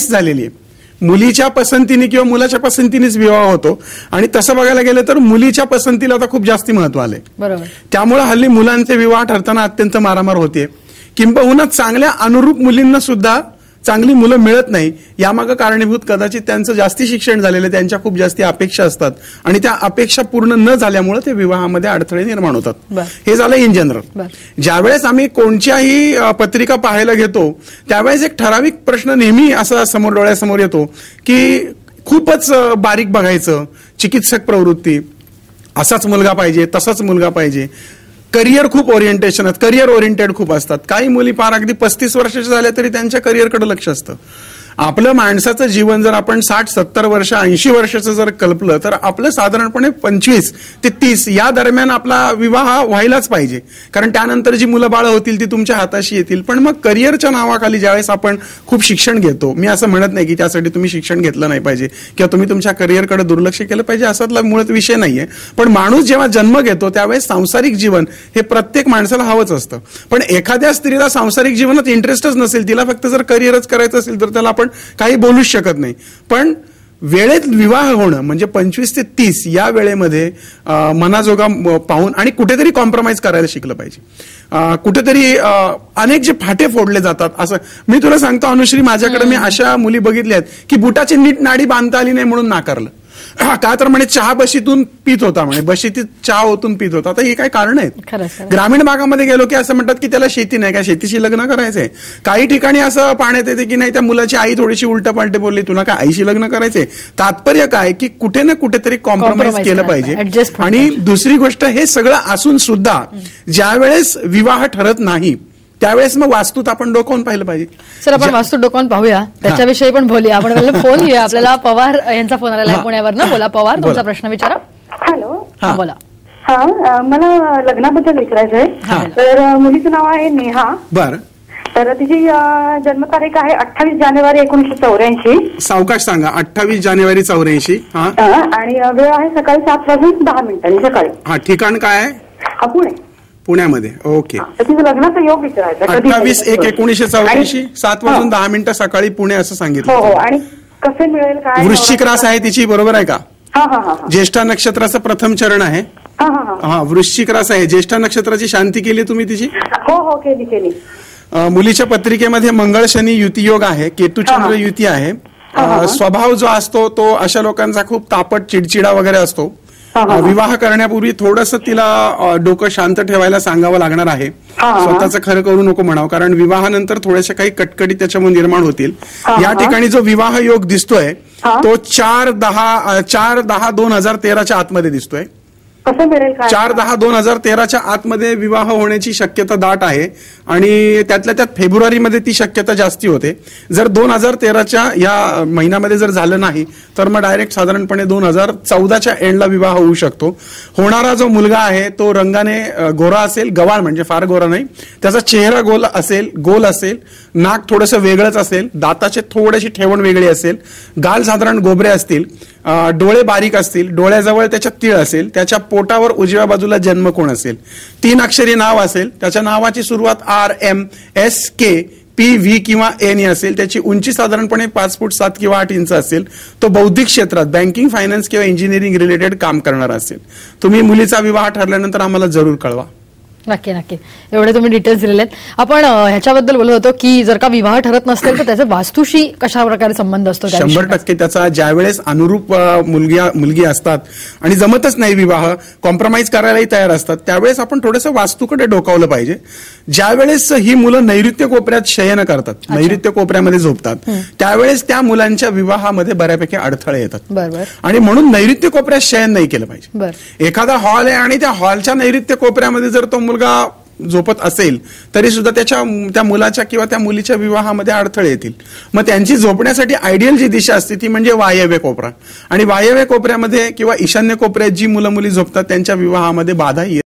Choice झालेली आहे. मुलीच्या पसंतीने किंवा मुलाच्या पसंतीनेच विवाह होतो आणि तसं बघायला गेलं तर मुलीच्या पसंतीला आता खूप जास्ती महत्व आलंय. बरोबर. त्यामुळे हल्ली मुलांचे विवाह ठरताना अत्यंत मारामार होते. किंबहुना चांगल्या अनुरूप मुलींना सुद्धा चांगली मुलं मिळत नाही. यामागे कारणीभूत कदाचित त्यांचं जास्ती शिक्षण झालेलं, त्यांच्या खूप जास्ती अपेक्षा असतात आणि त्या अपेक्षा पूर्ण न झाल्यामुळे ते विवाहामध्ये अडथळे निर्माण होतात. हे झालं इन जनरल. ज्यावेळेस आम्ही कोणत्याही पत्रिका पाहायला घेतो त्यावेळेस एक ठराविक प्रश्न नेहमी असा समोर डोळ्यासमोर येतो की खूपच बारीक बघायचं, चिकित्सक प्रवृत्ती, असाच मुलगा पाहिजे, तसाच मुलगा पाहिजे, करिअर खूप ओरिएंटेशन आहेत, करिअर ओरिएंटेड खूप असतात. काही मुली फार अगदी 35 वर्षाच्या झाल्या तरी त्यांच्या करिअरकडे लक्ष असतं. आपलं माणसाचं जीवन जर आपण 60-70 वर्ष 80 वर्षाचं जर कल्पलं तर आपलं साधारणपणे 25 ते 30 या दरम्यान आपला विवाह व्हायलाच पाहिजे. कारण त्यानंतर जी मुलं बाळं होतील ती तुमच्या हाताशी येतील. पण मग करिअरच्या नावाखाली ज्यावेळेस आपण खूप शिक्षण घेतो, मी असं म्हणत नाही की त्यासाठी तुम्ही शिक्षण घेतलं नाही पाहिजे किंवा तुम्ही तुमच्या करिअरकडे दुर्लक्ष केलं पाहिजे, असातला मुळात विषय नाहीये. पण माणूस जेव्हा जन्म घेतो त्यावेळेस सांसारिक जीवन हे प्रत्येक माणसाला हवंच असतं. पण एखाद्या स्त्रीला सांसारिक जीवनात इंटरेस्टच नसेल, तिला फक्त जर करिअरच करायचं असेल तर त्याला आपण काही बोलूच शकत नाही. पण वेळेत विवाह होणं म्हणजे 25 ते 30 या वेळेमध्ये मनाजोगा पाहून आणि कुठेतरी कॉम्प्रोमाइज करायला शिकलं पाहिजे. कुठेतरी अनेक जे फाटे फोडले जातात, असं मी तुला सांगतो अनुश्री, माझ्याकडे मी अशा मुली बघितल्या आहेत की बुटाची नीट नाडी बांधता आली नाही म्हणून नाकारलं. का तर म्हणे चहा बशीतून पित होता, म्हणे बशीत चहा ओतून पित होता. आता ही काय कारण आहेत. ग्रामीण भागामध्ये गेलो की असं म्हणतात की त्याला शेती नाही, काय शेतीशी लग्न करायचंय. काही ठिकाणी असं पाहण्यात येते की नाही त्या मुलाची आई थोडीशी उलट पालटे बोलली, तुला काय आईशी लग्न करायचंय. तात्पर्य काय की कुठे ना कुठेतरी कॉम्प्रोमाइज केलं पाहिजे. आणि दुसरी गोष्ट, हे सगळं असून सुद्धा ज्यावेळेस विवाह ठरत नाही त्यावेळेस मग वास्तूत आपण डोकावून पाहिलं पाहिजे. सर, आपण वास्तू डोकावून पाहूया, त्याच्याविषयी पण बोलूया. आपण फोन घेऊया. आपल्याला पवार यांचा फोन आलेला आहे पुण्यावर ना. बोला पवार, तुमचा प्रश्न विचारा. हॅलो. हा बोला. हा, मला लग्नाबद्दल विचारायचंय. तर मुलीचं नाव आहे नेहा. बरं. तर तिची जन्मतारीख आहे 28 जानेवारी 1984. सावकाश सांगा. 28 जानेवारी 84. आणि वेळ आहे सकाळी 7:10 सकाळी. हा, ठिकाण काय आहे? पुणे. पुण्यामध्ये. ओके. तिचं लग्नाचा योग विचारायचा. 28/1/1984 7:10 सकाळी पुणे असं सांगितलं. हो. आणि कसे मिळेल काय? वृश्चिक रास आहे तिची, बरोबर आहे का? हा. ज्येष्ठा नक्षत्राचं प्रथम चरण आहे. हा, वृश्चिक रास आहे. ज्येष्ठा नक्षत्राची शांती केली तुम्ही तिची? हो केली. मुलीच्या पत्रिकेमध्ये मंगळ शनी युती योग आहे, केतू चंद्र युती आहे. स्वभाव जो असतो तो अशा लोकांचा खूप तापट, चिडचिडा वगैरे असतो. विवाह करण्यापूर्वी थोडंसं तिला डोकं शांत ठेवायला सांगावं लागणार आहे. स्वतःचं खरं करू नको म्हणावं, कारण विवाहानंतर थोड्याशा काही कटकटी त्याच्यामुळे निर्माण होतील. या ठिकाणी जो विवाह योग दिसतोय तो 4/10/2013 आतमध्ये दिसतोय. 4/10/2013 आतमध्ये विवाह होण्याची शक्यता दाट आहे आणि त्यातल्या त्यात फेब्रुवारीमध्ये ती शक्यता जास्ती होते. जर 2013 या महिन्यामध्ये जर झालं नाही तर मग डायरेक्ट साधारणपणे 2014 एंडला विवाह होऊ शकतो. होणारा जो मुलगा आहे तो रंगाने गोरा असेल, गवाळ म्हणजे फार गोरा नाही, त्याचा चेहरा गोल असेल, नाक थोडंसं वेगळंच असेल, दाताचे थोडीशी ठेवण वेगळी असेल, गाल साधारण गोबरे असतील, डोळे बारीक असतील, डोळ्याजवळ त्याच्या तीळ असेल, त्याच्या पोटावर उजव्या बाजूला जन्मकोण असेल, 3 अक्षरी नाव असेल, त्याच्या नावाची सुरुवात RMSKPV किंवा N असेल, त्याची उंची साधारणपणे 5 फूट 7 किंवा 8 इंच असेल, तो बौद्धिक क्षेत्रात बँकिंग, फायनान्स किंवा इंजिनिअरिंग रिलेटेड काम करणार असेल. तुम्ही मुलीचा विवाह ठरल्यानंतर आम्हाला जरूर कळवा. नक्की. एवढे तुम्ही डिटेल्स दिलेले आहेत. आपण ह्याच्याबद्दल बोलत होतो की जर का विवाह ठरत नसेल तर त्याचा वास्तूशी कशा प्रकारे संबंध असतो? 100% त्याचा ज्यावेळेस अनुरूप मुलगी असतात आणि जमतच नाही विवाह, कॉम्प्रोमाइज करायलाही तयार असतात, त्यावेळेस आपण थोडंसं वास्तूकडे डोकावलं पाहिजे. ज्यावेळेस ही मुलं नैऋत्य कोपऱ्यात शयन करतात, नैऋत्य कोपऱ्यामध्ये झोपतात, त्यावेळेस त्या मुलांच्या विवाहामध्ये बऱ्यापैकी अडथळे येतात. आणि म्हणून नैऋत्य कोपऱ्यात शयन नाही केलं पाहिजे. एखादा हॉल आहे आणि त्या हॉलच्या नैऋत्य कोपऱ्यामध्ये जर तो मुलगा झोपत असेल तरी सुद्धा त्या मुलाच्या किंवा त्या मुलीच्या विवाहामध्ये अडथळे येतील. मग त्यांची झोपण्यासाठी आयडियल जी दिशा असते ती म्हणजे वायव्य कोपरा. आणि वायव्य कोपऱ्यामध्ये किंवा ईशान्य कोपऱ्यात जी मुलं मुली झोपतात त्यांच्या विवाहामध्ये बाधा येते.